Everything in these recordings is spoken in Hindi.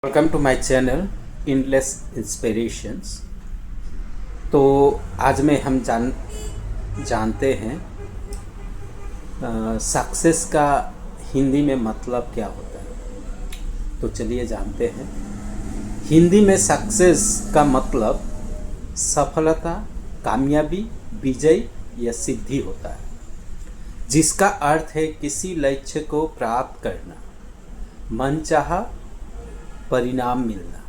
Welcome to my channel endless inspirations. तो आज में हम जानते हैं सक्सेस का हिंदी में मतलब क्या होता है। तो चलिए जानते हैं। हिंदी में सक्सेस का मतलब सफलता, कामयाबी, विजय या सिद्धि होता है, जिसका अर्थ है किसी लक्ष्य को प्राप्त करना, मनचाहा परिणाम मिलना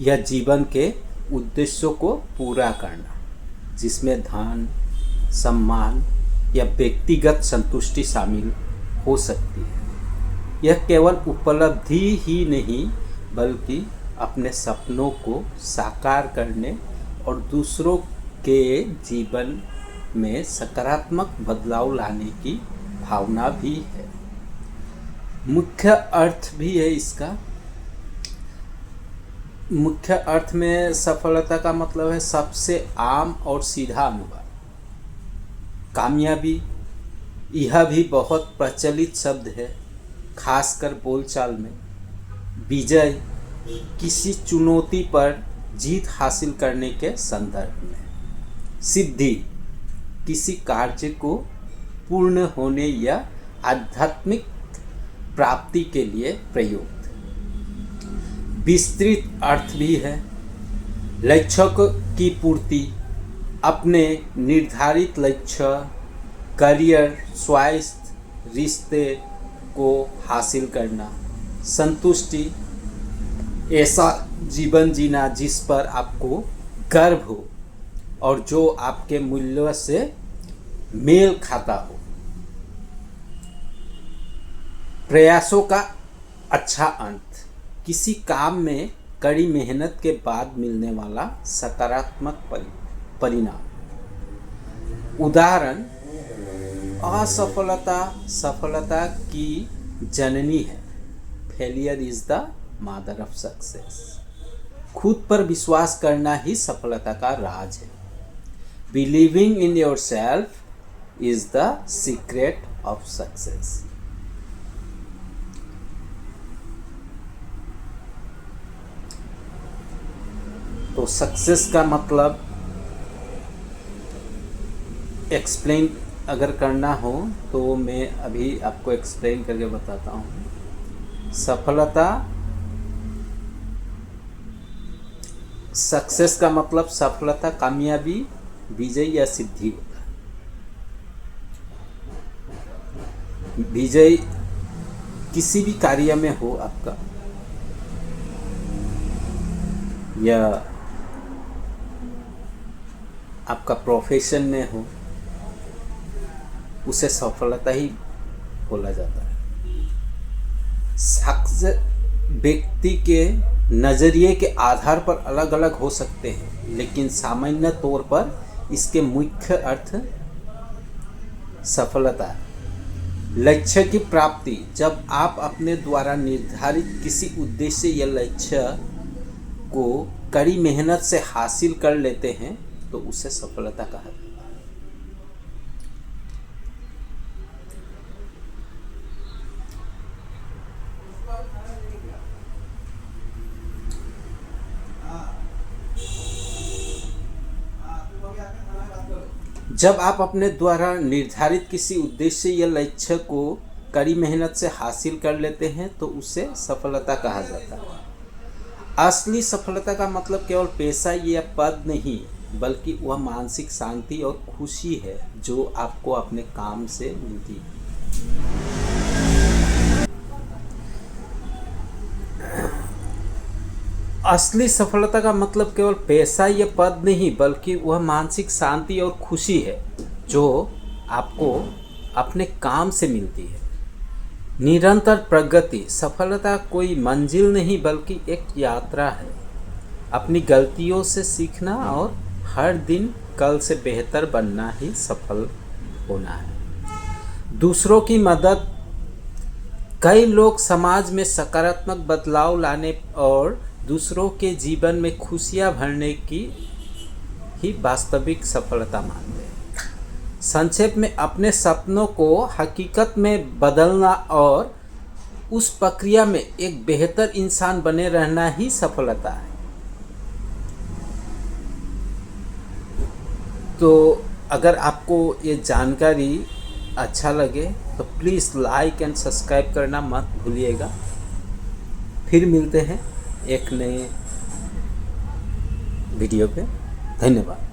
या जीवन के उद्देश्यों को पूरा करना, जिसमें धन, सम्मान या व्यक्तिगत संतुष्टि शामिल हो सकती है। यह केवल उपलब्धि ही नहीं बल्कि अपने सपनों को साकार करने और दूसरों के जीवन में सकारात्मक बदलाव लाने की भावना भी है। मुख्य अर्थ भी है इसका। मुख्य अर्थ में सफलता का मतलब है सबसे आम और सीधा अनुवाद। कामयाबी, यह भी बहुत प्रचलित शब्द है, खासकर बोलचाल में। विजय, किसी चुनौती पर जीत हासिल करने के संदर्भ में। सिद्धि, किसी कार्य को पूर्ण होने या आध्यात्मिक प्राप्ति के लिए प्रयुक्त। विस्तृत अर्थ भी है, लक्ष्य की पूर्ति, अपने निर्धारित लक्ष्य, करियर, स्वास्थ्य, रिश्ते को हासिल करना। संतुष्टि, ऐसा जीवन जीना जिस पर आपको गर्व हो और जो आपके मूल्यों से मेल खाता हो। प्रयासों का अच्छा अंत, किसी काम में कड़ी मेहनत के बाद मिलने वाला सकारात्मक परिणाम। उदाहरण, असफलता सफलता की जननी है। Failure is the mother of success. खुद पर विश्वास करना ही सफलता का राज है। Believing in your self is the secret of success. तो सक्सेस का मतलब एक्सप्लेन अगर करना हो तो मैं अभी आपको एक्सप्लेन करके बताता हूँ। सफलता, सक्सेस का मतलब सफलता, कामयाबी, विजय या सिद्धि होता है। विजय किसी भी कार्य में हो आपका, या आपका प्रोफेशन में हो, उसे सफलता ही बोला जाता है। सक्सेस व्यक्ति के नज़रिए के आधार पर अलग अलग हो सकते हैं, लेकिन सामान्य तौर पर इसके मुख्य अर्थ सफलता है। लक्ष्य की प्राप्ति, जब आप अपने द्वारा निर्धारित किसी उद्देश्य या लक्ष्य को कड़ी मेहनत से हासिल कर लेते हैं तो उसे सफलता कहा जाता है। जब आप अपने द्वारा निर्धारित किसी उद्देश्य या लक्ष्य को कड़ी मेहनत से हासिल कर लेते हैं तो उसे सफलता कहा जाता है। असली सफलता का मतलब केवल पैसा या पद नहीं, बल्कि वह मानसिक शांति और खुशी है जो आपको अपने काम से मिलती है। असली सफलता का मतलब केवल पैसा या पद नहीं, बल्कि वह मानसिक शांति और खुशी है जो आपको अपने काम से मिलती है। निरंतर प्रगति, सफलता कोई मंजिल नहीं बल्कि एक यात्रा है। अपनी गलतियों से सीखना और हर दिन कल से बेहतर बनना ही सफल होना है। दूसरों की मदद, कई लोग समाज में सकारात्मक बदलाव लाने और दूसरों के जीवन में खुशियां भरने की ही वास्तविक सफलता मानते हैं। संक्षेप में, अपने सपनों को हकीकत में बदलना और उस प्रक्रिया में एक बेहतर इंसान बने रहना ही सफलता है। तो अगर आपको ये जानकारी अच्छा लगे तो प्लीज़ लाइक एंड सब्सक्राइब करना मत भूलिएगा। फिर मिलते हैं एक नए वीडियो पे। धन्यवाद।